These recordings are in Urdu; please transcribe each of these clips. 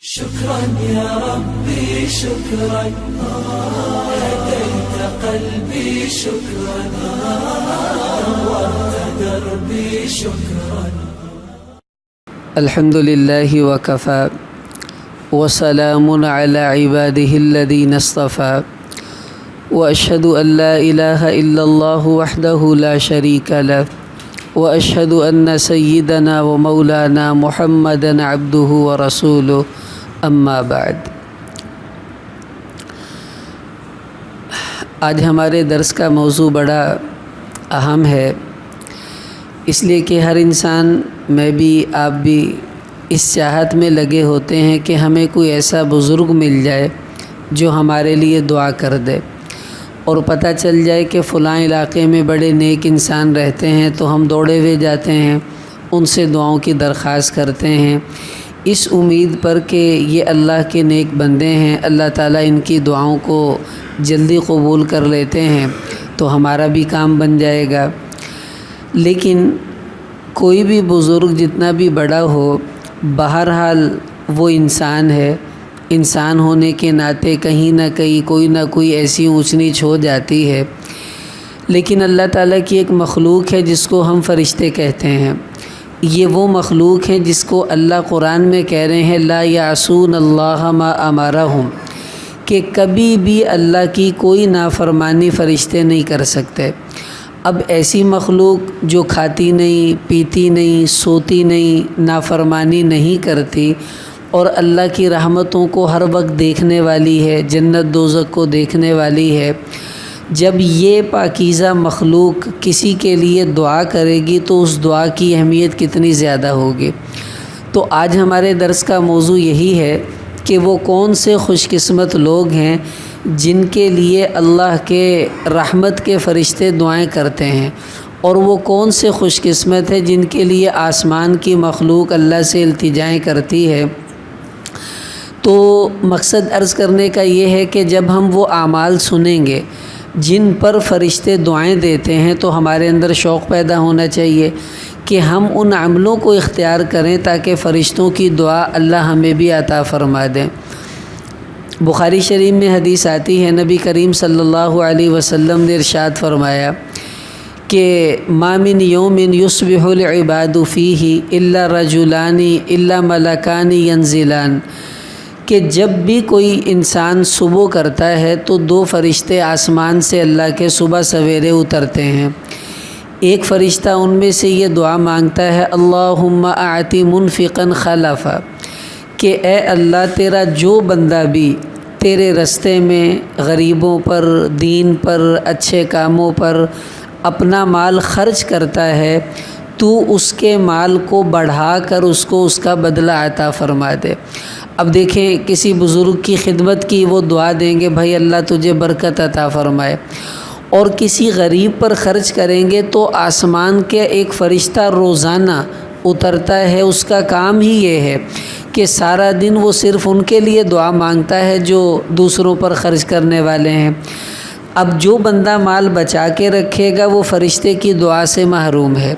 شكرا يا ربي شكرا هديت قلبي شكرا نورت دربي شكرا. الحمد لله وكفى وسلام على عباده الذين اصطفى وأشهد أن لا إله إلا الله وحده لا شريك له وأشهد أن سيدنا ومولانا محمدًا عبده ورسوله اما بعد. آج ہمارے درس کا موضوع بڑا اہم ہے، اس لیے کہ ہر انسان، میں بھی آپ بھی اس چاہت میں لگے ہوتے ہیں کہ ہمیں کوئی ایسا بزرگ مل جائے جو ہمارے لیے دعا کر دے، اور پتہ چل جائے کہ فلاں علاقے میں بڑے نیک انسان رہتے ہیں تو ہم دوڑے ہوئے جاتے ہیں، ان سے دعاؤں کی درخواست کرتے ہیں، اس امید پر کہ یہ اللہ کے نیک بندے ہیں، اللہ تعالیٰ ان کی دعاؤں کو جلدی قبول کر لیتے ہیں تو ہمارا بھی کام بن جائے گا. لیکن کوئی بھی بزرگ جتنا بھی بڑا ہو، بہرحال وہ انسان ہے، انسان ہونے کے ناطے کہیں نہ کوئی ایسی اونچ نیچ ہو جاتی ہے. لیکن اللہ تعالیٰ کی ایک مخلوق ہے جس کو ہم فرشتے کہتے ہیں. یہ وہ مخلوق ہیں جس کو اللہ قرآن میں کہہ رہے ہیں لا یعصون اللہ ما امرہم، کہ کبھی بھی اللہ کی کوئی نافرمانی فرشتے نہیں کر سکتے. اب ایسی مخلوق جو کھاتی نہیں، پیتی نہیں، سوتی نہیں، نافرمانی نہیں کرتی اور اللہ کی رحمتوں کو ہر وقت دیکھنے والی ہے، جنت دوزخ کو دیکھنے والی ہے، جب یہ پاکیزہ مخلوق کسی کے لیے دعا کرے گی تو اس دعا کی اہمیت کتنی زیادہ ہوگی. تو آج ہمارے درس کا موضوع یہی ہے کہ وہ کون سے خوش قسمت لوگ ہیں جن کے لیے اللہ کے رحمت کے فرشتے دعائیں کرتے ہیں، اور وہ کون سے خوش قسمت ہیں جن کے لیے آسمان کی مخلوق اللہ سے التجائیں کرتی ہے. تو مقصد عرض کرنے کا یہ ہے کہ جب ہم وہ اعمال سنیں گے جن پر فرشتے دعائیں دیتے ہیں تو ہمارے اندر شوق پیدا ہونا چاہیے کہ ہم ان عملوں کو اختیار کریں تاکہ فرشتوں کی دعا اللہ ہمیں بھی عطا فرما دیں. بخاری شریف میں حدیث آتی ہے، نبی کریم صلی اللہ علیہ وسلم نے ارشاد فرمایا کہ ما من یوم یصبح العباد فیہ الا رجلان الا ملکان ینزلان، کہ جب بھی کوئی انسان صبح کرتا ہے تو دو فرشتے آسمان سے اللہ کے صبح سویرے اترتے ہیں. ایک فرشتہ ان میں سے یہ دعا مانگتا ہے اللہم اعطی منفقا خلفا، کہ اے اللہ تیرا جو بندہ بھی تیرے رستے میں غریبوں پر، دین پر، اچھے کاموں پر اپنا مال خرچ کرتا ہے تو اس کے مال کو بڑھا کر اس کو اس کا بدلہ عطا فرما دے. اب دیکھیں کسی بزرگ کی خدمت کی وہ دعا دیں گے بھائی اللہ تجھے برکت عطا فرمائے، اور کسی غریب پر خرچ کریں گے تو آسمان کے ایک فرشتہ روزانہ اترتا ہے، اس کا کام ہی یہ ہے کہ سارا دن وہ صرف ان کے لیے دعا مانگتا ہے جو دوسروں پر خرچ کرنے والے ہیں. اب جو بندہ مال بچا کے رکھے گا وہ فرشتے کی دعا سے محروم ہے،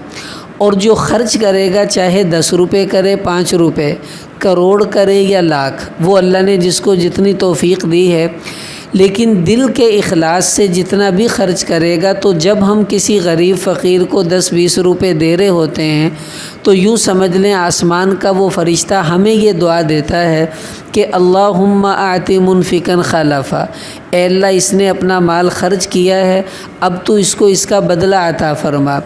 اور جو خرچ کرے گا چاہے 10 روپے کرے، 5 روپے، کروڑ کرے یا لاکھ، وہ اللہ نے جس کو جتنی توفیق دی ہے، لیکن دل کے اخلاص سے جتنا بھی خرچ کرے گا تو جب ہم کسی غریب فقیر کو 10-20 روپے دے رہے ہوتے ہیں تو یوں سمجھ لیں آسمان کا وہ فرشتہ ہمیں یہ دعا دیتا ہے کہ اللہم اعطی منفقا خلفا، اے اللہ اس نے اپنا مال خرچ کیا ہے، اب تو اس کو اس کا بدلہ عطا فرما.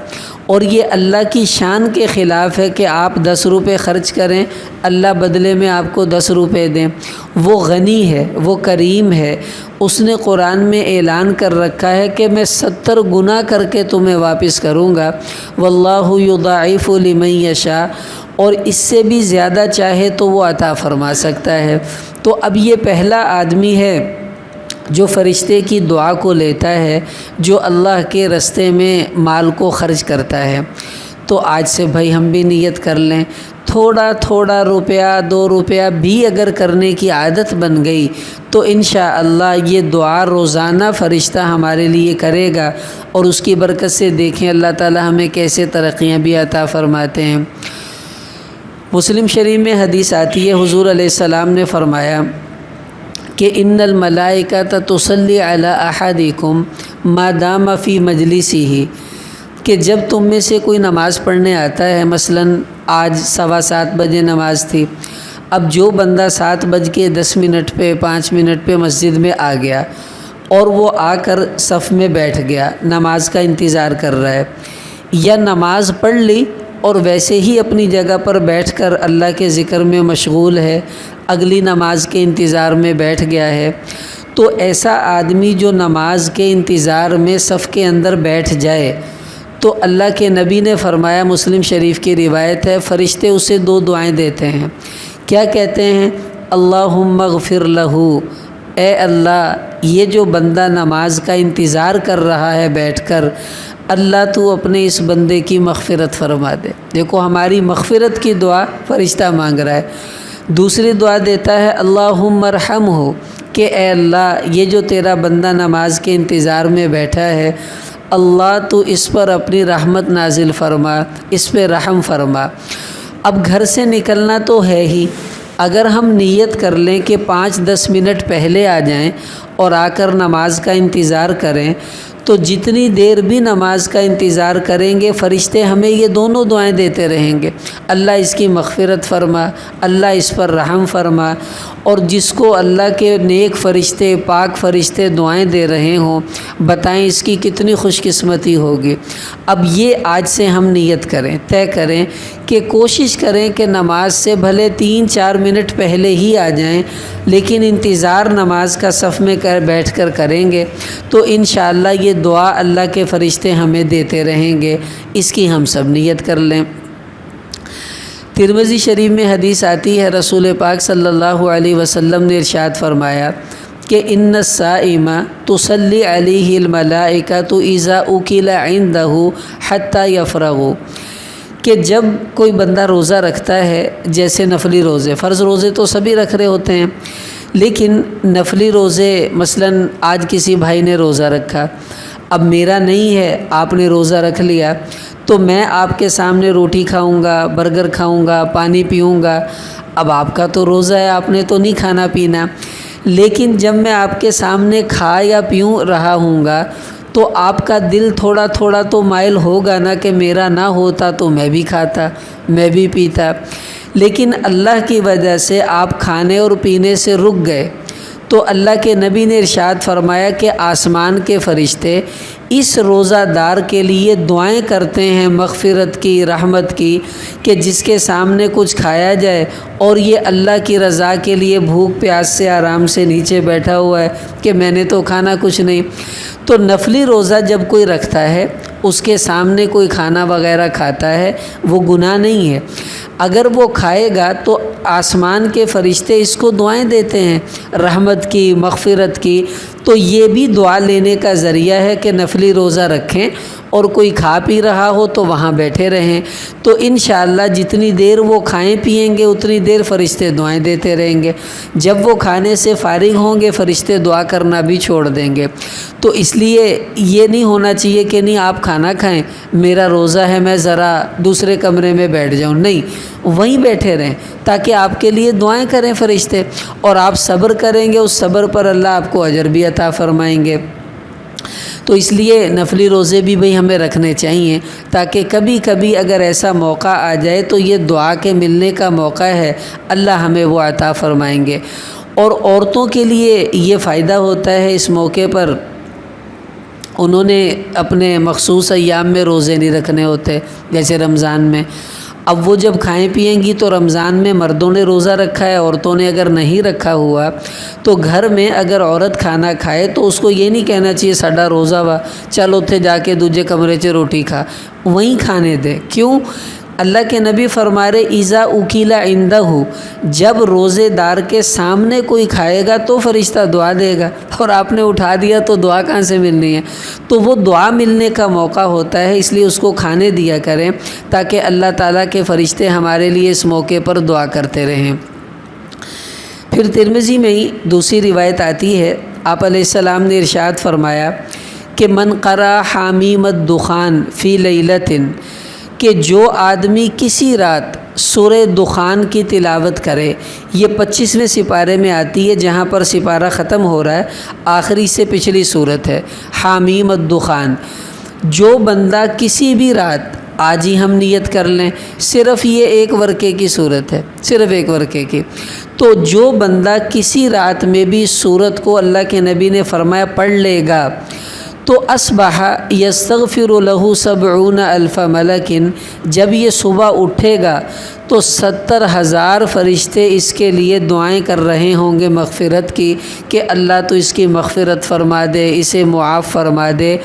اور یہ اللہ کی شان کے خلاف ہے کہ آپ 10 روپے خرچ کریں، اللہ بدلے میں آپ کو 10 روپے دیں. وہ غنی ہے، وہ کریم ہے، اس نے قرآن میں اعلان کر رکھا ہے کہ میں 70 گنا کر کے تمہیں واپس کروں گا، واللہ یضاعف لمن یشاء، اور اس سے بھی زیادہ چاہے تو وہ عطا فرما سکتا ہے. تو اب یہ پہلا آدمی ہے جو فرشتے کی دعا کو لیتا ہے، جو اللہ کے رستے میں مال کو خرچ کرتا ہے. تو آج سے بھائی ہم بھی نیت کر لیں، تھوڑا روپیہ 2 روپیہ بھی اگر کرنے کی عادت بن گئی تو انشاءاللہ یہ دعا روزانہ فرشتہ ہمارے لیے کرے گا، اور اس کی برکت سے دیکھیں اللہ تعالی ہمیں کیسے ترقیاں بھی عطا فرماتے ہیں. مسلم شریف میں حدیث آتی ہے، حضور علیہ السلام نے فرمایا کہ ان الملائکۃ تصلی علی احدکم ما دام فی مجلسہ، کہ جب تم میں سے کوئی نماز پڑھنے آتا ہے، مثلاً آج 7:15 بجے نماز تھی، اب جو بندہ 7:10 پہ 5 منٹ پہ مسجد میں آ گیا اور وہ آ کر صف میں بیٹھ گیا، نماز کا انتظار کر رہا ہے، یا نماز پڑھ لی اور ویسے ہی اپنی جگہ پر بیٹھ کر اللہ کے ذکر میں مشغول ہے، اگلی نماز کے انتظار میں بیٹھ گیا ہے، تو ایسا آدمی جو نماز کے انتظار میں صف کے اندر بیٹھ جائے تو اللہ کے نبی نے فرمایا، مسلم شریف کی روایت ہے، فرشتے اسے 2 دعائیں دیتے ہیں۔ کیا کہتے ہیں؟ اللہم اغفر لہو، اے اللہ یہ جو بندہ نماز کا انتظار کر رہا ہے بیٹھ کر، اللہ تو اپنے اس بندے کی مغفرت فرما دے۔ دیکھو ہماری مغفرت کی دعا فرشتہ مانگ رہا ہے۔ دوسری دعا دیتا ہے اللہم ارحمہ، کہ اے اللہ یہ جو تیرا بندہ نماز کے انتظار میں بیٹھا ہے، اللہ تو اس پر اپنی رحمت نازل فرما، اس پہ رحم فرما۔ اب گھر سے نکلنا تو ہے ہی، اگر ہم نیت کر لیں کہ 5-10 منٹ پہلے آ جائیں اور آ کر نماز کا انتظار کریں، تو جتنی دیر بھی نماز کا انتظار کریں گے فرشتے ہمیں یہ دونوں دعائیں دیتے رہیں گے، اللہ اس کی مغفرت فرما، اللہ اس پر رحم فرما۔ اور جس کو اللہ کے نیک فرشتے، پاک فرشتے دعائیں دے رہے ہوں، بتائیں اس کی کتنی خوش قسمتی ہوگی۔ اب یہ آج سے ہم نیت کریں، طے کریں کہ کوشش کریں کہ نماز سے بھلے 3-4 منٹ پہلے ہی آ جائیں، لیکن انتظار نماز کا صف میں بیٹھ کر کریں گے تو انشاءاللہ یہ دعا اللہ کے فرشتے ہمیں دیتے رہیں گے۔ اس کی ہم سب نیت کر لیں۔ ترمذی شریف میں حدیث آتی ہے، رسول پاک صلی اللہ علیہ وسلم نے ارشاد فرمایا کہ ان الصائم تصلی علیہ الملائکۃ اذا اکل عندہ حتی یفرغ، کہ جب کوئی بندہ روزہ رکھتا ہے، جیسے نفلی روزے، فرض روزے تو سبھی رکھ رہے ہوتے ہیں، لیکن نفلی روزے مثلاً آج کسی بھائی نے روزہ رکھا، اب میرا نہیں ہے، آپ نے روزہ رکھ لیا، تو میں آپ کے سامنے روٹی کھاؤں گا، برگر کھاؤں گا، پانی پیوں گا، اب آپ کا تو روزہ ہے، آپ نے تو نہیں کھانا پینا، لیکن جب میں آپ کے سامنے کھا یا پیوں رہا ہوں گا تو آپ کا دل تھوڑا تھوڑا تو مائل ہوگا نا کہ میرا نہ ہوتا تو میں بھی کھاتا، میں بھی پیتا، لیکن اللہ کی وجہ سے آپ کھانے اور پینے سے رک گئے تو اللہ کے نبی نے ارشاد فرمایا کہ آسمان کے فرشتے اس روزہ دار کے لیے دعائیں کرتے ہیں مغفرت کی، رحمت کی، کہ جس کے سامنے کچھ کھایا جائے اور یہ اللہ کی رضا کے لیے بھوک پیاس سے آرام سے نیچے بیٹھا ہوا ہے کہ میں نے تو کھانا کچھ نہیں۔ تو نفلی روزہ جب کوئی رکھتا ہے، اس کے سامنے کوئی کھانا وغیرہ کھاتا ہے، وہ گناہ نہیں ہے، اگر وہ کھائے گا تو آسمان کے فرشتے اس کو دعائیں دیتے ہیں رحمت کی، مغفرت کی، تو یہ بھی دعا لینے کا ذریعہ ہے کہ نفلی روزہ رکھیں اور کوئی کھا پی رہا ہو تو وہاں بیٹھے رہیں، تو انشاءاللہ جتنی دیر وہ کھائیں پئیں گے اتنی دیر فرشتے دعائیں دیتے رہیں گے، جب وہ کھانے سے فارغ ہوں گے فرشتے دعا کرنا بھی چھوڑ دیں گے۔ تو اس لیے یہ نہیں ہونا چاہیے کہ نہیں آپ کھانا کھائیں، میرا روزہ ہے میں ذرا دوسرے کمرے میں بیٹھ جاؤں، نہیں، وہیں بیٹھے رہیں تاکہ آپ کے لیے دعائیں کریں فرشتے، اور آپ صبر کریں گے، اس صبر پر اللہ آپ کو اجر بھی عطا فرمائیں گے۔ تو اس لیے نفلی روزے بھی بھئی ہمیں رکھنے چاہیے تاکہ کبھی کبھی اگر ایسا موقع آ جائے تو یہ دعا کے ملنے کا موقع ہے، اللہ ہمیں وہ عطا فرمائیں گے۔ اور عورتوں کے لیے یہ فائدہ ہوتا ہے اس موقع پر، انہوں نے اپنے مخصوص ایام میں روزے نہیں رکھنے ہوتے، جیسے رمضان میں، اب وہ جب کھائیں پئیں گی تو رمضان میں مردوں نے روزہ رکھا ہے، عورتوں نے اگر نہیں رکھا ہوا تو گھر میں اگر عورت کھانا کھائے تو اس کو یہ نہیں کہنا چاہیے ساڈا روزہ وا، چل اتھے جا کے دوجے کمرے 'چ روٹی کھا، وہیں کھانے دے۔ کیوں؟ اللہ کے نبی فرما رہے اذا اکیلا عندہ، جب روزے دار کے سامنے کوئی کھائے گا تو فرشتہ دعا دے گا، اور آپ نے اٹھا دیا تو دعا کہاں سے ملنی ہے؟ تو وہ دعا ملنے کا موقع ہوتا ہے، اس لیے اس کو کھانے دیا کریں تاکہ اللہ تعالیٰ کے فرشتے ہمارے لیے اس موقع پر دعا کرتے رہیں۔ پھر ترمذی میں ہی دوسری روایت آتی ہے، آپ علیہ السلام نے ارشاد فرمایا کہ من قرأ حامیم الدخان فی لیلۃ، کہ جو آدمی کسی رات سورہ دخان کی تلاوت کرے، یہ 25ویں سپارے میں آتی ہے، جہاں پر سپارہ ختم ہو رہا ہے، آخری سے پچھلی صورت ہے حامیم الدخان۔ جو بندہ کسی بھی رات، آج ہی ہم نیت کر لیں، صرف یہ ایک ورقے کی صورت ہے، صرف ایک ورقے کی، تو جو بندہ کسی رات میں بھی صورت کو اللہ کے نبی نے فرمایا پڑھ لے گا تو اصبح یستغفر لہ 70,000 ملک، جب یہ صبح اٹھے گا تو 70,000 فرشتے اس کے لیے دعائیں کر رہے ہوں گے مغفرت کی کہ اللہ تو اس کی مغفرت فرما دے، اسے معاف فرما دے۔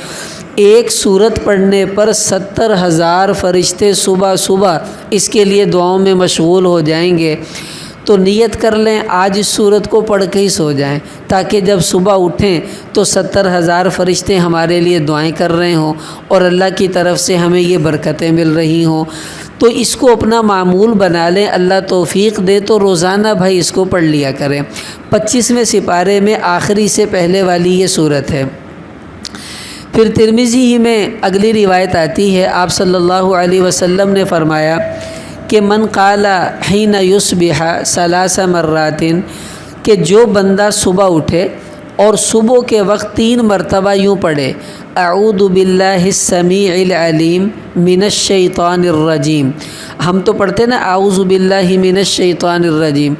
ایک صورت پڑھنے پر 70,000 فرشتے صبح صبح اس کے لیے دعاؤں میں مشغول ہو جائیں گے۔ تو نیت کر لیں آج اس صورت کو پڑھ کے ہی سو جائیں، تاکہ جب صبح اٹھیں تو 70,000 فرشتے ہمارے لیے دعائیں کر رہے ہوں اور اللہ کی طرف سے ہمیں یہ برکتیں مل رہی ہوں۔ تو اس کو اپنا معمول بنا لیں، اللہ توفیق دے تو روزانہ بھائی اس کو پڑھ لیا کریں۔ 25ویں سپارے میں آخری سے پہلے والی یہ صورت ہے۔ پھر ترمذی ہی میں اگلی روایت آتی ہے، آپ صلی اللہ علیہ وسلم نے فرمایا کہ من قال حین یصبح 3 مرات، کہ جو بندہ صبح اٹھے اور صبح کے وقت 3 مرتبہ یوں پڑھے، اعوذ باللہ السمیع العلیم من الشیطان الرجیم۔ ہم تو پڑھتے نا اعوذ باللہ من الشیطان الرجیم،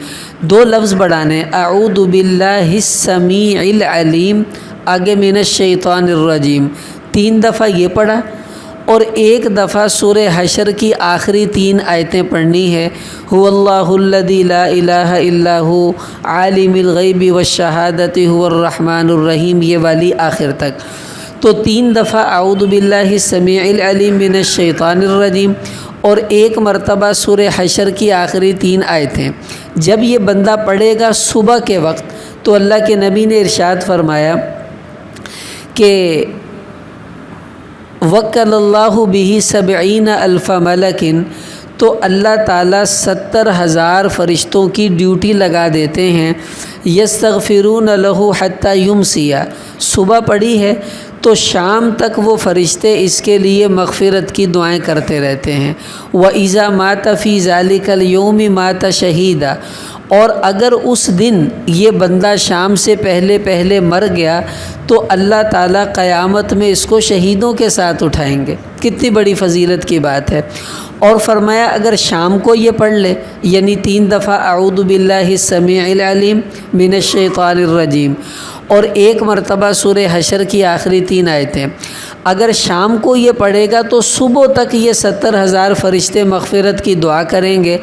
2 لفظ بڑھانے، اعوذ باللہ السمیع العلیم، آگے من الشیطان الرجیم، 3 دفعہ یہ پڑھا، اور 1 دفعہ سورہ حشر کی آخری 3 آیتیں پڑھنی ہے، هو اللہ الذی لا الہ الا هو عالم الغیب والشہادۃ هو الرحمن الرحیم، یہ والی آخر تک۔ تو 3 دفعہ اعوذ باللہ السمیع العلیم من الشیطان الرجیم، اور 1 مرتبہ سورہ حشر کی آخری 3 آیتیں۔ جب یہ بندہ پڑھے گا صبح کے وقت تو اللہ کے نبی نے ارشاد فرمایا کہ وکل اللہ بہ 70,000 ملک، تو اللہ تعالیٰ 70,000 فرشتوں کی ڈیوٹی لگا دیتے ہیں، یستغفرون لہ حتی یمسی، صبح پڑھی ہے تو شام تک وہ فرشتے اس کے لیے مغفرت کی دعائیں کرتے رہتے ہیں۔ وَإِذَا مَاتَ فِي ذَلِكَ الْيَوْمِ مَاتَ شَهِيدًا، اور اگر اس دن یہ بندہ شام سے پہلے مر گیا تو اللہ تعالیٰ قیامت میں اس کو شہیدوں کے ساتھ اٹھائیں گے۔ کتنی بڑی فضیلت کی بات ہے۔ اور فرمایا اگر شام کو یہ پڑھ لے، یعنی 3 دفعہ اعوذ باللہ السمیع العلیم من الشیطان الرجیم اور 1 مرتبہ سورہ حشر کی آخری 3 آیتیں، اگر شام کو یہ پڑھے گا تو صبح تک یہ 70,000 فرشتے مغفرت کی دعا کریں گے،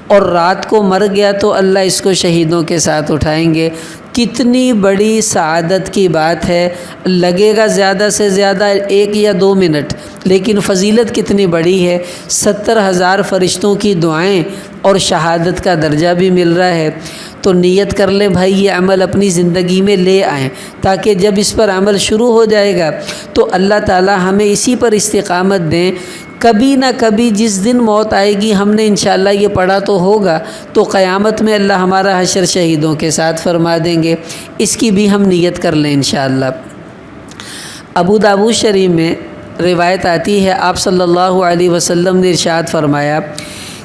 اور رات کو مر گیا تو اللہ اس کو شہیدوں کے ساتھ اٹھائیں گے۔ کتنی بڑی سعادت کی بات ہے۔ لگے گا زیادہ سے زیادہ 1 یا 2 منٹ، لیکن فضیلت کتنی بڑی ہے۔ 70,000 فرشتوں کی دعائیں اور شہادت کا درجہ بھی مل رہا ہے۔ تو نیت کر لیں بھائی یہ عمل اپنی زندگی میں لے آئیں، تاکہ جب اس پر عمل شروع ہو جائے گا تو اللہ تعالی ہمیں اسی پر استقامت دیں۔ کبھی نہ کبھی جس دن موت آئے گی ہم نے انشاءاللہ یہ پڑھا تو ہوگا، تو قیامت میں اللہ ہمارا حشر شہیدوں کے ساتھ فرما دیں گے۔ اس کی بھی ہم نیت کر لیں انشاءاللہ۔ ابو داؤد شریف میں روایت آتی ہے، آپ صلی اللہ علیہ وسلم نے ارشاد فرمایا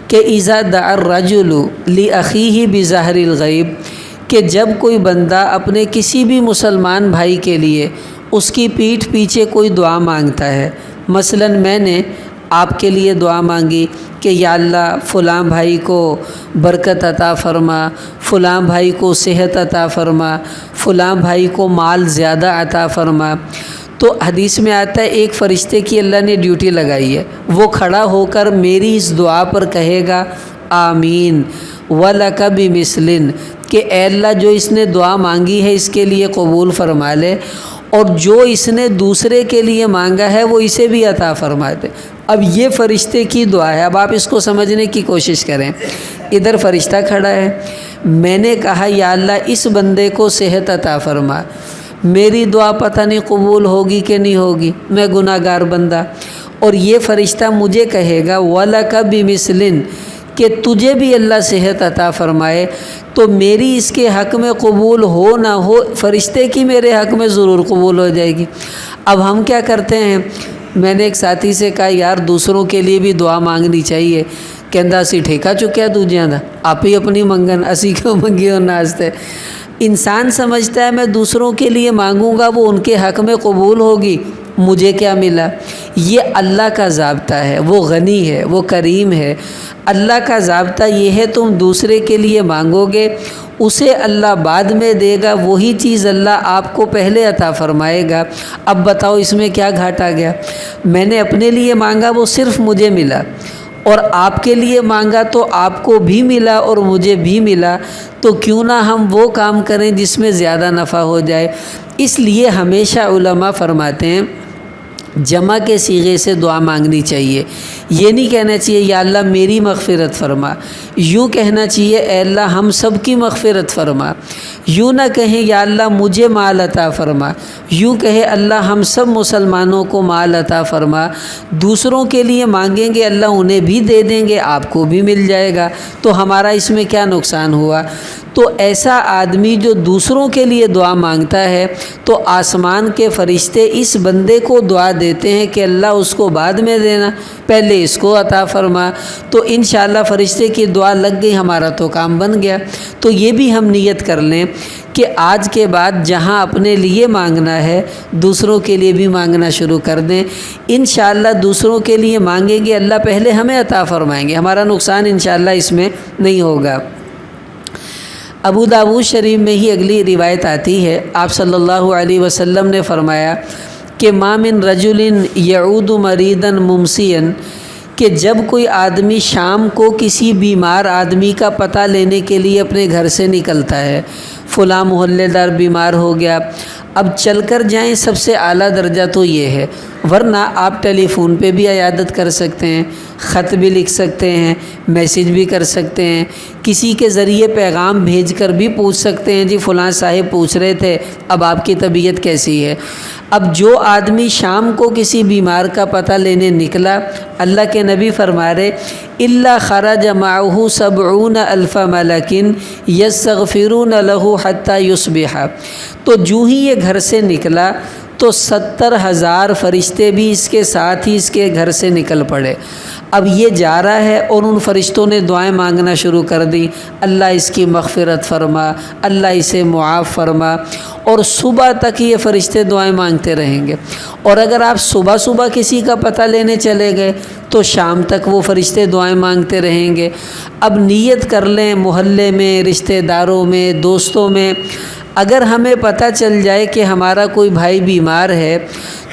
کہ اذا دعا الرجل لاخیہ بظہر الغیب، کہ جب کوئی بندہ اپنے کسی بھی مسلمان بھائی کے لیے اس کی پیٹھ پیچھے کوئی دعا مانگتا ہے، مثلا میں نے آپ کے لیے دعا مانگی کہ یا اللہ فلاں بھائی کو برکت عطا فرما، فلاں بھائی کو صحت عطا فرما، فلاں بھائی کو مال زیادہ عطا فرما، تو حدیث میں آتا ہے ایک فرشتے کی اللہ نے ڈیوٹی لگائی ہے، وہ کھڑا ہو کر میری اس دعا پر کہے گا آمین وَلَكَ بِمِثْلٍ، کہ اے اللہ جو اس نے دعا مانگی ہے اس کے لیے قبول فرما لے، اور جو اس نے دوسرے کے لیے مانگا ہے وہ اسے بھی عطا فرما دے۔ اب یہ فرشتے کی دعا ہے، اب آپ اس کو سمجھنے کی کوشش کریں۔ ادھر فرشتہ کھڑا ہے، میں نے کہا یا اللہ اس بندے کو صحت عطا فرما، میری دعا پتہ نہیں قبول ہوگی کہ نہیں ہوگی، میں گناہ گار بندہ، اور یہ فرشتہ مجھے کہے گا وَلَكَ بِمِثْلٍ، کہ تجھے بھی اللہ صحت عطا فرمائے، تو میری اس کے حق میں قبول ہو نہ ہو، فرشتے کی میرے حق میں ضرور قبول ہو جائے گی۔ اب ہم کیا کرتے ہیں، میں نے ایک ساتھی سے کہا یار دوسروں کے لیے بھی دعا مانگنی چاہیے. کہندا اسی ٹھیکا چکیا دوجیاں دا, آپ ہی اپنی منگن اسی کیوں منگی اور ناستے. انسان سمجھتا ہے میں دوسروں کے لیے مانگوں گا وہ ان کے حق میں قبول ہوگی, مجھے کیا ملا. یہ اللہ کا ضابطہ ہے, وہ غنی ہے, وہ کریم ہے. اللہ کا ضابطہ یہ ہے تم دوسرے کے لیے مانگو گے اسے اللہ بعد میں دے گا, وہی چیز اللہ آپ کو پہلے عطا فرمائے گا. اب بتاؤ اس میں کیا گھاٹا گیا. میں نے اپنے لیے مانگا وہ صرف مجھے ملا, اور آپ کے لیے مانگا تو آپ کو بھی ملا اور مجھے بھی ملا. تو کیوں نہ ہم وہ کام کریں جس میں زیادہ نفع ہو جائے. اس لیے ہمیشہ علماء فرماتے ہیں جمع کے صیغے سے دعا مانگنی چاہیے. یہ نہیں کہنا چاہیے یا اللہ میری مغفرت فرما, یوں کہنا چاہیے اے اللہ ہم سب کی مغفرت فرما. یوں نہ کہیں یا اللہ مجھے مال عطا فرما, یوں کہے اللہ ہم سب مسلمانوں کو مال عطا فرما. دوسروں کے لیے مانگیں گے اللہ انہیں بھی دے دیں گے, آپ کو بھی مل جائے گا, تو ہمارا اس میں کیا نقصان ہوا. تو ایسا آدمی جو دوسروں کے لیے دعا مانگتا ہے تو آسمان کے فرشتے اس بندے کو دعا دیتے ہیں کہ اللہ اس کو بعد میں دینا, پہلے اس کو عطا فرما. تو انشاءاللہ فرشتے کی دعا لگ گئی, ہمارا تو کام بن گیا. تو یہ بھی ہم نیت کر لیں کہ آج کے بعد جہاں اپنے لیے مانگنا ہے دوسروں کے لیے بھی مانگنا شروع کر دیں. انشاءاللہ دوسروں کے لیے مانگیں گے اللہ پہلے ہمیں عطا فرمائیں گے, ہمارا نقصان انشاءاللہ اس میں نہیں ہوگا. ابو داؤد شریف میں ہی اگلی روایت آتی ہے, آپ صلی اللہ علیہ وسلم نے فرمایا کہ ما من رجل یعود مریضا ممسیا, کہ جب کوئی آدمی شام کو کسی بیمار آدمی کا پتہ لینے کے لیے اپنے گھر سے نکلتا ہے, فلاں محلے دار بیمار ہو گیا, اب چل کر جائیں سب سے اعلیٰ درجہ تو یہ ہے, ورنہ آپ ٹیلی فون پہ بھی عیادت کر سکتے ہیں, خط بھی لکھ سکتے ہیں, میسیج بھی کر سکتے ہیں, کسی کے ذریعے پیغام بھیج کر بھی پوچھ سکتے ہیں جی فلاں صاحب پوچھ رہے تھے اب آپ کی طبیعت کیسی ہے. اب جو آدمی شام کو کسی بیمار کا پتہ لینے نکلا, اللہ کے نبی فرما رہے الا خرج معه 70,000 ملک یستغفرون له حتى یصبح, تو جو ہی یہ گھر سے نکلا تو 70,000 فرشتے بھی اس کے ساتھ ہی اس کے گھر سے نکل پڑے. اب یہ جا رہا ہے اور ان فرشتوں نے دعائیں مانگنا شروع کر دی, اللہ اس کی مغفرت فرما, اللہ اسے معاف فرما, اور صبح تک یہ فرشتے دعائیں مانگتے رہیں گے. اور اگر آپ صبح صبح کسی کا پتہ لینے چلے گئے تو شام تک وہ فرشتے دعائیں مانگتے رہیں گے. اب نیت کر لیں محلے میں, رشتہ داروں میں, دوستوں میں, اگر ہمیں پتہ چل جائے کہ ہمارا کوئی بھائی بیمار ہے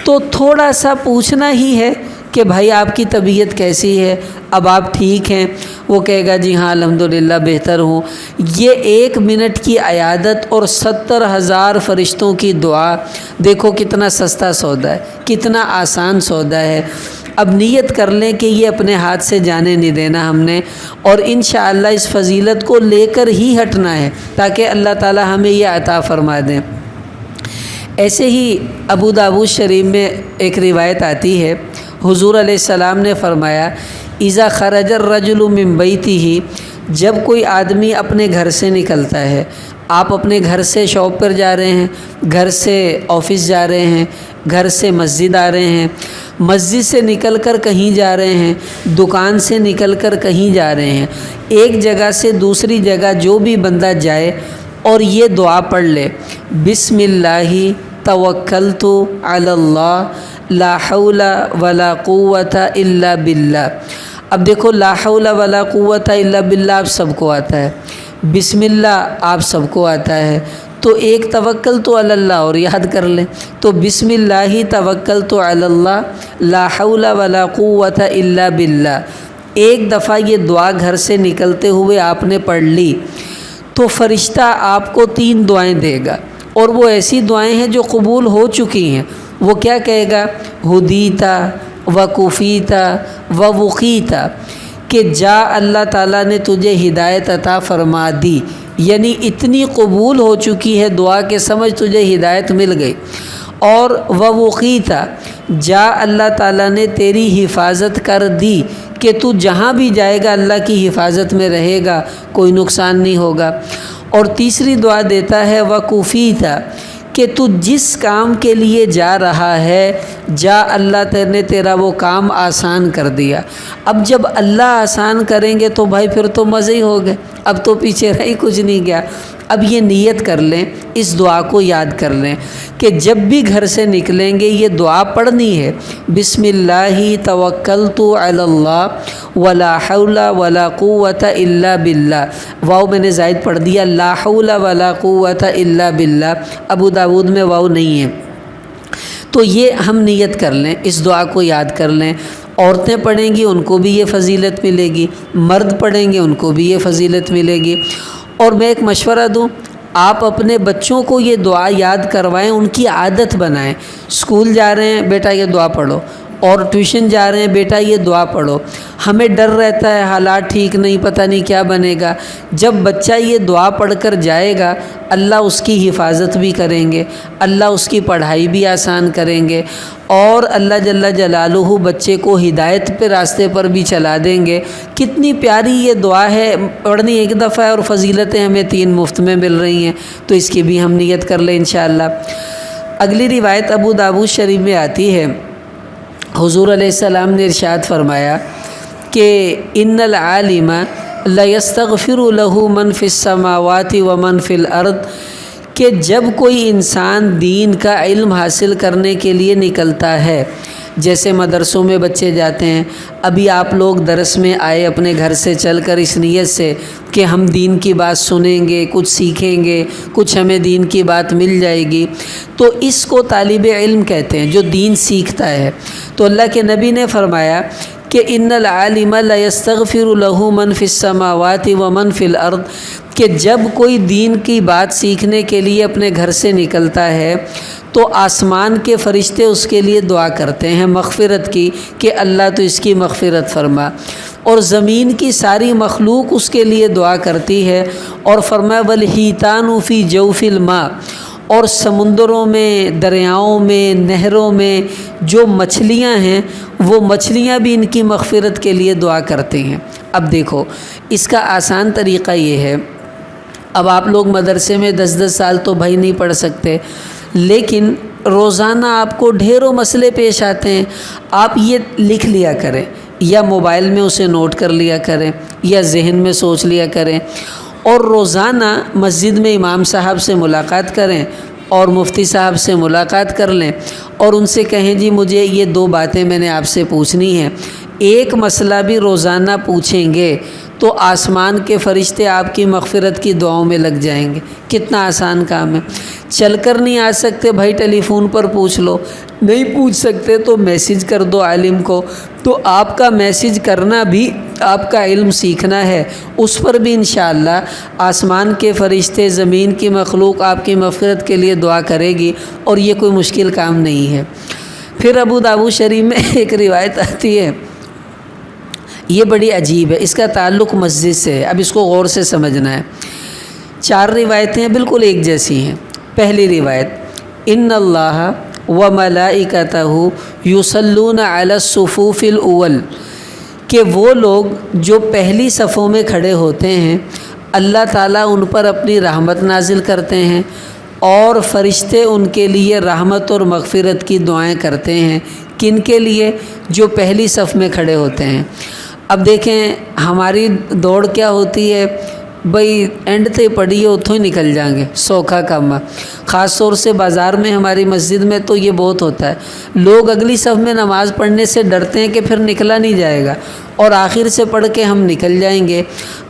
تو تھوڑا سا پوچھنا ہی ہے کہ بھائی آپ کی طبیعت کیسی ہے, اب آپ ٹھیک ہیں, وہ کہے گا جی ہاں الحمدللہ بہتر ہوں. یہ 1 منٹ کی عیادت اور 70,000 فرشتوں کی دعا, دیکھو کتنا سستا سودا ہے, کتنا آسان سودا ہے. اب نیت کر لیں کہ یہ اپنے ہاتھ سے جانے نہیں دینا ہم نے, اور انشاءاللہ اس فضیلت کو لے کر ہی ہٹنا ہے تاکہ اللہ تعالی ہمیں یہ عطا فرما دیں. ایسے ہی ابو داؤد شریف میں ایک روایت آتی ہے, حضور علیہ السلام نے فرمایا اذا خرج الرجل من بیتہ, جب کوئی آدمی اپنے گھر سے نکلتا ہے, آپ اپنے گھر سے شاپ پر جا رہے ہیں, گھر سے آفس جا رہے ہیں, گھر سے مسجد آ رہے ہیں, مسجد سے نکل کر کہیں جا رہے ہیں, دکان سے نکل کر کہیں جا رہے ہیں, ایک جگہ سے دوسری جگہ جو بھی بندہ جائے اور یہ دعا پڑھ لے بسم اللہ توکلت علی اللہ لا حول ولا قوت الا باللہ. اب دیکھو لا حول ولا قوت الا باللہ آپ سب کو آتا ہے, بسم اللہ آپ سب کو آتا ہے, تو ایک توکل تو علی اللہ اور یاد کر لیں, تو بسم اللہ توکلت علی اللہ لا حول ولا قوت الا باللہ. ایک دفعہ یہ دعا گھر سے نکلتے ہوئے آپ نے پڑھ لی تو فرشتہ آپ کو 3 دعائیں دے گا, اور وہ ایسی دعائیں ہیں جو قبول ہو چکی ہیں. وہ کیا کہے گا ہدیتا وکفیتا ووقیتا, کہ جا اللہ تعالیٰ نے تجھے ہدایت عطا فرما دی, یعنی اتنی قبول ہو چکی ہے دعا کہ سمجھ تجھے ہدایت مل گئی. اور ووقیتا, جا اللہ تعالیٰ نے تیری حفاظت کر دی کہ تو جہاں بھی جائے گا اللہ کی حفاظت میں رہے گا, کوئی نقصان نہیں ہوگا. اور تیسری دعا دیتا ہے وکفیتا, کہ تو جس کام کے لیے جا رہا ہے جا، اللہ نے تیرا وہ کام آسان کر دیا۔ اب جب اللہ آسان کریں گے تو بھائی پھر تو مزے ہی ہو گئے، اب تو پیچھے رہ ہی کچھ نہیں گیا۔ اب یہ نیت کر لیں، اس دعا کو یاد کر لیں کہ جب بھی گھر سے نکلیں گے یہ دعا پڑھنی ہے، بسم اللہ توکلت علی اللہ ولا حول ولا قوت الا باللہ۔ واو میں نے زائد پڑھ دیا، لا حول ولا قوت الا باللہ، ابو داود میں واو نہیں ہے۔ تو یہ ہم نیت کر لیں، اس دعا کو یاد کر لیں۔ عورتیں پڑھیں گی ان کو بھی یہ فضیلت ملے گی، مرد پڑھیں گے ان کو بھی یہ فضیلت ملے گی۔ اور میں ایک مشورہ دوں، آپ اپنے بچوں کو یہ دعا یاد کروائیں، ان کی عادت بنائیں۔ اسکول جا رہے ہیں بیٹا یہ دعا پڑھو، اور ٹیوشن جا رہے ہیں بیٹا یہ دعا پڑھو۔ ہمیں ڈر رہتا ہے حالات ٹھیک نہیں، پتہ نہیں کیا بنے گا۔ جب بچہ یہ دعا پڑھ کر جائے گا اللہ اس کی حفاظت بھی کریں گے، اللہ اس کی پڑھائی بھی آسان کریں گے، اور اللہ جل جلالہ بچے کو ہدایت پہ راستے پر بھی چلا دیں گے۔ کتنی پیاری یہ دعا ہے، پڑھنی ایک دفعہ ہے اور فضیلتیں ہمیں 3 مفت میں مل رہی ہیں، تو اس کی بھی ہم نیت کر لیں انشاءاللہ۔ اگلی روایت ابو داؤد شریف میں آتی ہے، حضور علیہ السلام نے ارشاد فرمایا کہ ان العالم لیستغفر له من فی السماوات ومن فی الارض، کہ جب کوئی انسان دین کا علم حاصل کرنے کے لیے نکلتا ہے، جیسے مدرسوں میں بچے جاتے ہیں، ابھی آپ لوگ درس میں آئے اپنے گھر سے چل کر اس نیت سے کہ ہم دین کی بات سنیں گے، کچھ سیکھیں گے، کچھ ہمیں دین کی بات مل جائے گی، تو اس کو طالب علم کہتے ہیں جو دین سیکھتا ہے۔ تو اللہ کے نبی نے فرمایا کہ ان العالم لیستغفر له من فی السماوات ومن فی الارض، کہ جب کوئی دین کی بات سیکھنے کے لیے اپنے گھر سے نکلتا ہے تو آسمان کے فرشتے اس کے لیے دعا کرتے ہیں مغفرت کی کہ اللہ تو اس کی مغفرت فرما، اور زمین کی ساری مخلوق اس کے لیے دعا کرتی ہے، اور فرمایا والحیتان فی جوف الماء، اور سمندروں میں، دریاؤں میں، نہروں میں جو مچھلیاں ہیں وہ مچھلیاں بھی ان کی مغفرت کے لیے دعا کرتی ہیں۔ اب دیکھو اس کا آسان طریقہ یہ ہے، اب آپ لوگ مدرسے میں 10 سال تو بھائی نہیں پڑھ سکتے، لیکن روزانہ آپ کو ڈھیروں مسئلے پیش آتے ہیں، آپ یہ لکھ لیا کریں، یا موبائل میں اسے نوٹ کر لیا کریں، یا ذہن میں سوچ لیا کریں، اور روزانہ مسجد میں امام صاحب سے ملاقات کریں اور مفتی صاحب سے ملاقات کر لیں، اور ان سے کہیں جی مجھے یہ 2 باتیں میں نے آپ سے پوچھنی ہیں۔ ایک مسئلہ بھی روزانہ پوچھیں گے تو آسمان کے فرشتے آپ کی مغفرت کی دعاؤں میں لگ جائیں گے۔ کتنا آسان کام ہے۔ چل کر نہیں آ سکتے بھائی ٹیلی فون پر پوچھ لو، نہیں پوچھ سکتے تو میسیج کر دو عالم کو، تو آپ کا میسیج کرنا بھی آپ کا علم سیکھنا ہے، اس پر بھی انشاءاللہ آسمان کے فرشتے، زمین کی مخلوق آپ کی مغفرت کے لیے دعا کرے گی، اور یہ کوئی مشکل کام نہیں ہے۔ پھر ابو داؤد شریف میں ایک روایت آتی ہے، یہ بڑی عجیب ہے، اس کا تعلق مسجد سے ہے، اب اس کو غور سے سمجھنا ہے۔ 4 روایتیں بالکل ایک جیسی ہیں۔ پہلی روایت، ان اللہ وملائکتہ یصلون علی الصفوف الاول، کہ وہ لوگ جو پہلی صفوں میں کھڑے ہوتے ہیں اللہ تعالیٰ ان پر اپنی رحمت نازل کرتے ہیں، اور فرشتے ان کے لیے رحمت اور مغفرت کی دعائیں کرتے ہیں۔ کن کے لیے؟ جو پہلی صف میں کھڑے ہوتے ہیں۔ اب دیکھیں ہماری دوڑ کیا ہوتی ہے، بھئی اینڈ تے پڑھی ہے اتوں ہی نکل جائیں گے، سوکھا کام ہے۔ خاص طور سے بازار میں، ہماری مسجد میں تو یہ بہت ہوتا ہے، لوگ اگلی صف میں نماز پڑھنے سے ڈرتے ہیں کہ پھر نکلا نہیں جائے گا، اور آخر سے پڑھ کے ہم نکل جائیں گے۔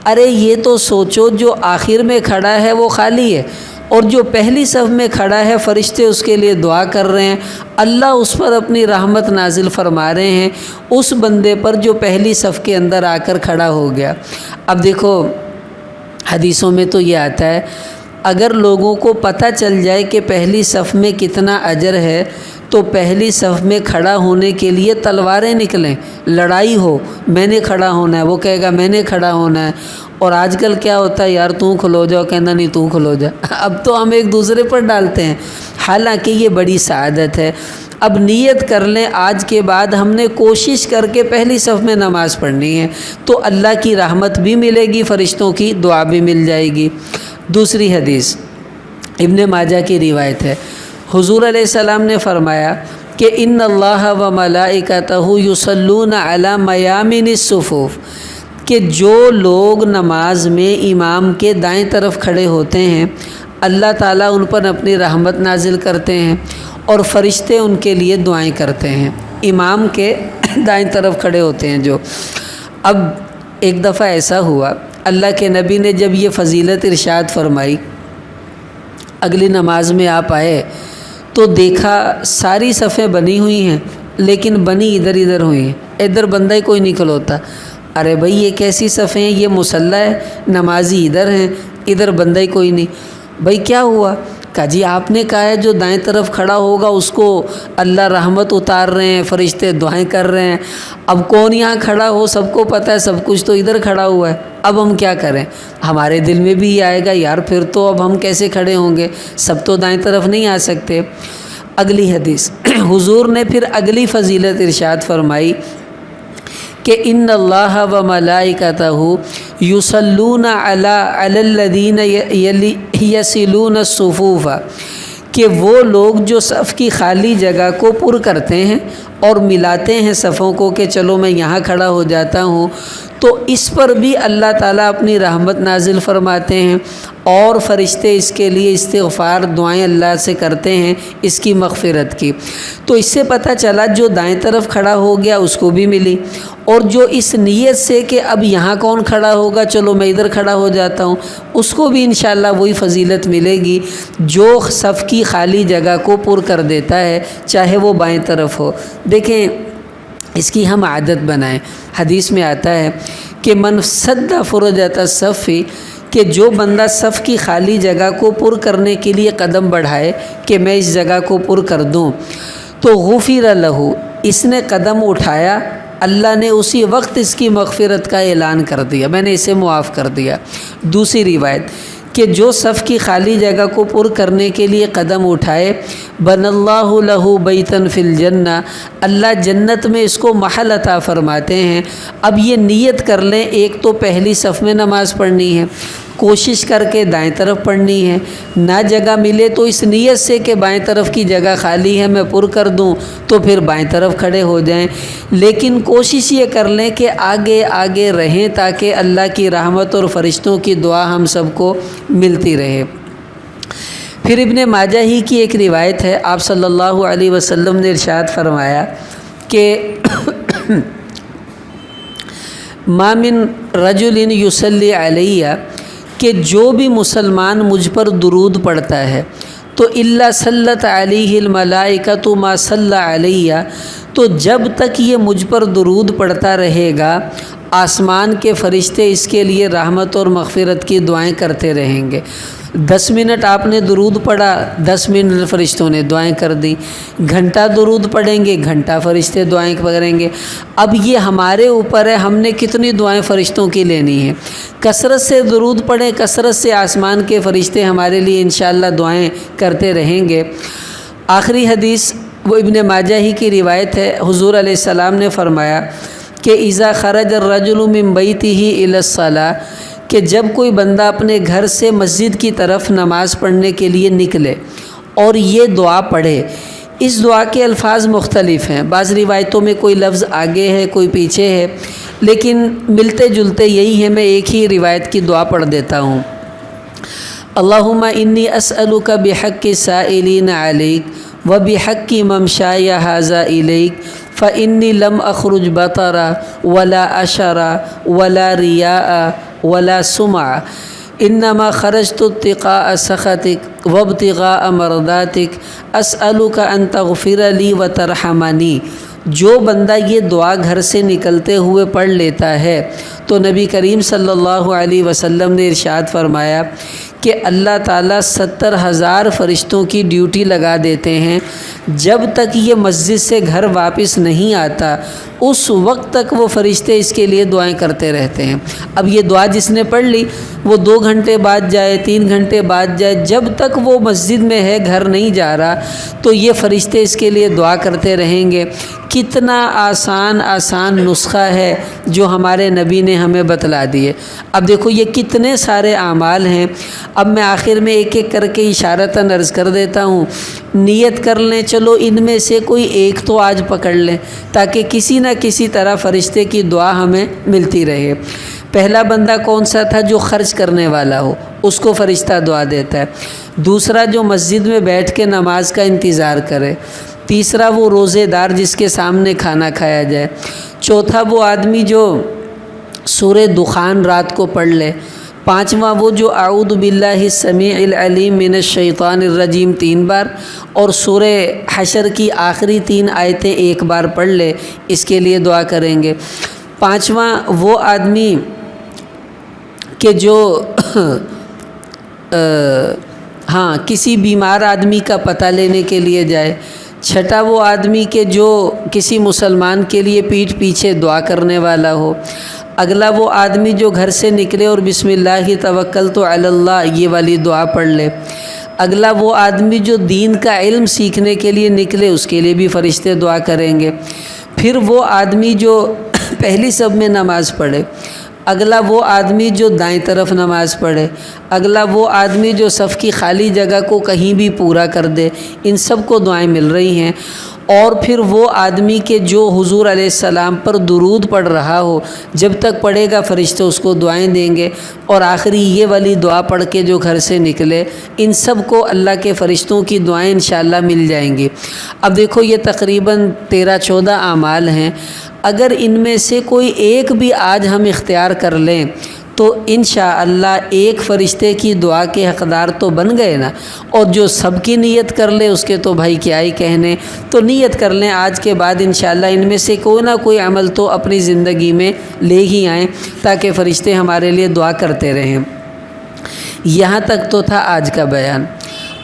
ارے یہ تو سوچو جو آخر میں کھڑا ہے وہ خالی ہے، اور جو پہلی صف میں کھڑا ہے فرشتے اس کے لیے دعا کر رہے ہیں، اللہ اس پر اپنی رحمت نازل فرما رہے ہیں، اس بندے پر جو پہلی صف کے اندر آ کر کھڑا ہو گیا۔ اب دیکھو حدیثوں میں تو یہ آتا ہے، اگر لوگوں کو پتہ چل جائے کہ پہلی صف میں کتنا اجر ہے تو پہلی صف میں کھڑا ہونے کے لیے تلواریں نکلیں، لڑائی ہو، میں نے کھڑا ہونا ہے، وہ کہے گا میں نے کھڑا ہونا ہے۔ اور آج کل کیا ہوتا ہے، یار تو کھلو جاؤ، کہنا نہیں تو کھلو جا، اب تو ہم ایک دوسرے پر ڈالتے ہیں، حالانکہ یہ بڑی سعادت ہے۔ اب نیت کر لیں آج کے بعد ہم نے کوشش کر کے پہلی صف میں نماز پڑھنی ہے، تو اللہ کی رحمت بھی ملے گی، فرشتوں کی دعا بھی مل جائے گی۔ دوسری حدیث، ابن ماجہ کی روایت ہے، حضور علیہ السلام نے فرمایا کہ ان اللہ و ملائکتہ یصلون علی میامن الصفوف، کہ جو لوگ نماز میں امام کے دائیں طرف کھڑے ہوتے ہیں اللہ تعالیٰ ان پر اپنی رحمت نازل کرتے ہیں اور فرشتے ان کے لیے دعائیں کرتے ہیں۔ امام کے دائیں طرف کھڑے ہوتے ہیں جو۔ اب ایک دفعہ ایسا ہوا، اللہ کے نبی نے جب یہ فضیلت ارشاد فرمائی، اگلی نماز میں آپ آئے تو دیکھا ساری صفیں بنی ہوئی ہیں لیکن بنی ادھر ادھر ہوئی ہیں، ادھر بندہ ہی کوئی نہیں کھلوتا۔ ارے بھائی یہ کیسی صفیں ہیں، یہ مصلی ہے، نمازی ادھر ہیں، ادھر بندہ ہی کوئی نہیں۔ بھائی کیا ہوا؟ کہا جی آپ نے کہا ہے جو دائیں طرف کھڑا ہوگا اس کو اللہ رحمت اتار رہے ہیں، فرشتے دعائیں کر رہے ہیں۔ اب کون یہاں کھڑا ہو، سب کو پتہ ہے، سب کچھ تو ادھر کھڑا ہوا ہے، اب ہم کیا کریں؟ ہمارے دل میں بھی یہ آئے گا یار پھر تو اب ہم کیسے کھڑے ہوں گے، سب تو دائیں طرف نہیں آ سکتے۔ اگلی حدیث حضور نے پھر اگلی فضیلت ارشاد فرمائی کہ ان اللہ و ملائکتہ یصلون علی الذین یصلون الصفوف، کہ وہ لوگ جو صف کی خالی جگہ کو پر کرتے ہیں اور ملاتے ہیں صفوں کو کہ چلو میں یہاں کھڑا ہو جاتا ہوں، تو اس پر بھی اللہ تعالیٰ اپنی رحمت نازل فرماتے ہیں اور فرشتے اس کے لیے استغفار دعائیں اللہ سے کرتے ہیں اس کی مغفرت کی۔ تو اس سے پتہ چلا جو دائیں طرف کھڑا ہو گیا اس کو بھی ملی، اور جو اس نیت سے کہ اب یہاں کون کھڑا ہوگا چلو میں ادھر کھڑا ہو جاتا ہوں اس کو بھی انشاءاللہ وہی فضیلت ملے گی جو صف کی خالی جگہ کو پر کر دیتا ہے چاہے وہ بائیں طرف ہو۔ دیکھیں اس کی ہم عادت بنائیں۔ حدیث میں آتا ہے کہ من سد فرجۃ الصف، کہ جو بندہ صف کی خالی جگہ کو پر کرنے کے لیے قدم بڑھائے کہ میں اس جگہ کو پر کر دوں، تو غفر لہ، اس نے قدم اٹھایا اللہ نے اسی وقت اس کی مغفرت کا اعلان کر دیا، میں نے اسے معاف کر دیا۔ دوسری روایت کہ جو صف کی خالی جگہ کو پر کرنے کے لیے قدم اٹھائے بن اللہ لہ بیتن فی الجنہ، اللہ جنت میں اس کو محل عطا فرماتے ہیں۔ اب یہ نیت کر لیں، ایک تو پہلی صف میں نماز پڑھنی ہے، کوشش کر کے دائیں طرف پڑھنی ہے، نہ جگہ ملے تو اس نیت سے کہ بائیں طرف کی جگہ خالی ہے میں پر کر دوں تو پھر بائیں طرف کھڑے ہو جائیں، لیکن کوشش یہ کر لیں کہ آگے آگے رہیں تاکہ اللہ کی رحمت اور فرشتوں کی دعا ہم سب کو ملتی رہے۔ پھر ابن ماجہ ہی کی ایک روایت ہے، آپ صلی اللہ علیہ وسلم نے ارشاد فرمایا کہ ما من رجل یصلی علیہ، کہ جو بھی مسلمان مجھ پر درود پڑھتا ہے تو الا صلت علیہ الملائکۃ ما صلی علیہ، تو جب تک یہ مجھ پر درود پڑھتا رہے گا آسمان کے فرشتے اس کے لیے رحمت اور مغفرت کی دعائیں کرتے رہیں گے۔ 10 منٹ آپ نے درود پڑھا، 10 منٹ فرشتوں نے دعائیں کر دیں، گھنٹہ درود پڑھیں گے، گھنٹہ فرشتے دعائیں کریں گے۔ اب یہ ہمارے اوپر ہے ہم نے کتنی دعائیں فرشتوں کی لینی ہیں۔ کثرت سے درود پڑھیں، کثرت سے آسمان کے فرشتے ہمارے لیے انشاءاللہ دعائیں کرتے رہیں گے۔ آخری حدیث وہ ابن ماجہ ہی کی روایت ہے، حضور علیہ السلام نے فرمایا کہ اذا خرج الرجل من بیتہ الی الصلاۃ، کہ جب کوئی بندہ اپنے گھر سے مسجد کی طرف نماز پڑھنے کے لیے نکلے اور یہ دعا پڑھے، اس دعا کے الفاظ مختلف ہیں، بعض روایتوں میں کوئی لفظ آگے ہے کوئی پیچھے ہے، لیکن ملتے جلتے یہی ہیں، میں ایک ہی روایت کی دعا پڑھ دیتا ہوں۔ اللہم انی اسألک بحق السائلین علیک وبحق ممشای ھذا الیک فانی لم اخرج بطرا ولا اشرا ولا ریاء ولا سمع انما خرجت اتقاء سخطک وابتغاء مرضاتک اسألک ان تغفر لی وترحمنی۔ جو بندہ یہ دعا گھر سے نکلتے ہوئے پڑھ لیتا ہے تو نبی کریم صلی اللہ علیہ وسلم نے ارشاد فرمایا کہ اللہ تعالیٰ 70,000 فرشتوں کی ڈیوٹی لگا دیتے ہیں، جب تک یہ مسجد سے گھر واپس نہیں آتا اس وقت تک وہ فرشتے اس کے لیے دعائیں کرتے رہتے ہیں۔ اب یہ دعا جس نے پڑھ لی وہ 2 گھنٹے بعد جائے 3 گھنٹے بعد جائے، جب تک وہ مسجد میں ہے گھر نہیں جا رہا تو یہ فرشتے اس کے لیے دعا کرتے رہیں گے کتنا آسان نسخہ ہے جو ہمارے نبی نے ہمیں بتلا دیے۔ اب دیکھو یہ کتنے سارے اعمال ہیں، اب میں آخر میں ایک ایک کر کے اشارتاً عرض کر دیتا ہوں۔ نیت کر لیں، چلو ان میں سے کوئی ایک تو آج پکڑ لیں تاکہ کسی نہ کسی طرح فرشتے کی دعا ہمیں ملتی رہے۔ پہلا بندہ کون سا تھا؟ جو خرچ کرنے والا ہو، اس کو فرشتہ دعا دیتا ہے۔ دوسرا جو مسجد میں بیٹھ کے نماز کا انتظار کرے۔ تیسرا وہ روزے دار جس کے سامنے کھانا کھایا جائے۔ چوتھا وہ آدمی جو سورہ دخان رات کو پڑھ لے۔ پانچواں وہ جو اعوذ باللہ السمیع العلیم من الشیطان الرجیم 3 بار اور سورہ حشر کی آخری 3 آیتیں 1 بار پڑھ لے، اس کے لیے دعا کریں گے۔ پانچواں وہ آدمی کہ جو کسی بیمار آدمی کا پتہ لینے کے لیے جائے۔ چھٹا وہ آدمی کہ جو کسی مسلمان کے لیے پیٹھ پیچھے دعا کرنے والا ہو۔ اگلا وہ آدمی جو گھر سے نکلے اور بسم اللہ توکلت علی اللہ یہ والی دعا پڑھ لے۔ اگلا وہ آدمی جو دین کا علم سیکھنے کے لیے نکلے، اس کے لیے بھی فرشتے دعا کریں گے۔ پھر وہ آدمی جو پہلی صف میں نماز پڑھے۔ اگلا وہ آدمی جو دائیں طرف نماز پڑھے۔ اگلا وہ آدمی جو صف کی خالی جگہ کو کہیں بھی پورا کر دے۔ ان سب کو دعائیں مل رہی ہیں۔ اور پھر وہ آدمی کہ جو حضور علیہ السلام پر درود پڑھ رہا ہو، جب تک پڑھے گا فرشتے اس کو دعائیں دیں گے۔ اور آخری یہ والی دعا پڑھ کے جو گھر سے نکلے، ان سب کو اللہ کے فرشتوں کی دعائیں انشاءاللہ مل جائیں گی۔ اب دیکھو یہ تقریباً 13-14 اعمال ہیں۔ اگر ان میں سے کوئی ایک بھی آج ہم اختیار کر لیں تو انشاءاللہ ایک فرشتے کی دعا کے حقدار تو بن گئے نا۔ اور جو سب کی نیت کر لے اس کے تو بھائی کیا ہی کہنے۔ تو نیت کر لیں آج کے بعد انشاءاللہ ان میں سے کوئی نہ کوئی عمل تو اپنی زندگی میں لے ہی آئیں تاکہ فرشتے ہمارے لیے دعا کرتے رہیں۔ یہاں تک تو تھا آج کا بیان۔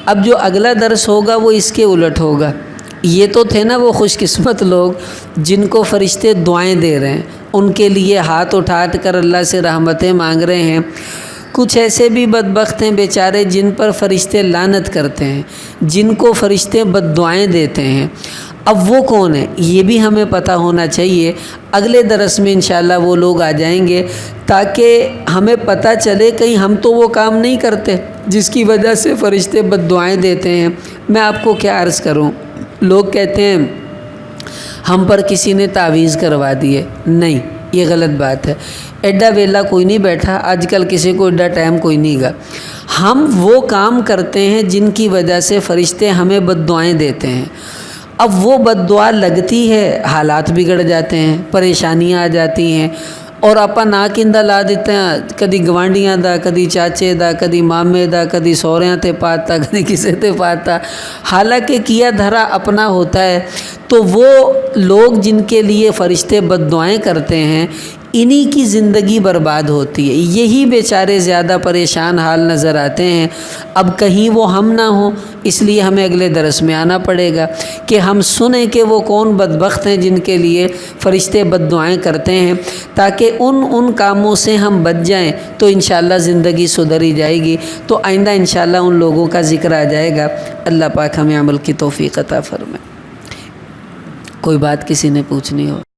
اب جو اگلا درس ہوگا وہ اس کے الٹ ہوگا۔ یہ تو تھے نا وہ خوش قسمت لوگ جن کو فرشتے دعائیں دے رہے ہیں، ان کے لیے ہاتھ اٹھا کر اللہ سے رحمتیں مانگ رہے ہیں۔ کچھ ایسے بھی بدبخت ہیں بیچارے جن پر فرشتے لعنت کرتے ہیں، جن کو فرشتے بد دعائیں دیتے ہیں۔ اب وہ کون ہے یہ بھی ہمیں پتہ ہونا چاہیے۔ اگلے درس میں انشاءاللہ وہ لوگ آ جائیں گے تاکہ ہمیں پتہ چلے کہیں ہم تو وہ کام نہیں کرتے جس کی وجہ سے فرشتے بد دعائیں دیتے ہیں۔ میں آپ کو کیا عرض کروں، لوگ کہتے ہیں ہم پر کسی نے تعویذ کروا دیے۔ نہیں، یہ غلط بات ہے۔ ایڈا ویلا کوئی نہیں بیٹھا آج کل، کسی کو ایڈا ٹائم کوئی نہیں گا۔ ہم وہ کام کرتے ہیں جن کی وجہ سے فرشتے ہمیں بد دعائیں دیتے ہیں۔ اب وہ بد دعا لگتی ہے، حالات بگڑ جاتے ہیں، پریشانیاں آ جاتی ہیں، اور آپ ناکندہ لا دیتے ہیں، کدی گوانڈیاں دا، کدی چاچے دا، کدی مامے دا، کدی سوہریاں تے پاتا، کدی کسے تے پاتا، حالانکہ کیا دھرا اپنا ہوتا ہے۔ تو وہ لوگ جن کے لیے فرشتے بد دعائیں کرتے ہیں، انہی کی زندگی برباد ہوتی ہے۔ یہی بیچارے زیادہ پریشان حال نظر آتے ہیں۔ اب کہیں وہ ہم نہ ہوں، اس لیے ہمیں اگلے درس میں آنا پڑے گا کہ ہم سنیں کہ وہ کون بدبخت ہیں جن کے لیے فرشتے بد دعائیں کرتے ہیں، تاکہ ان کاموں سے ہم بچ جائیں تو انشاءاللہ زندگی سدھری جائے گی۔ تو آئندہ انشاءاللہ ان لوگوں کا ذکر آ جائے گا۔ اللہ پاک ہمیں عمل کی توفیق عطا فرمائے۔ کوئی بات کسی نے پوچھنی ہو؟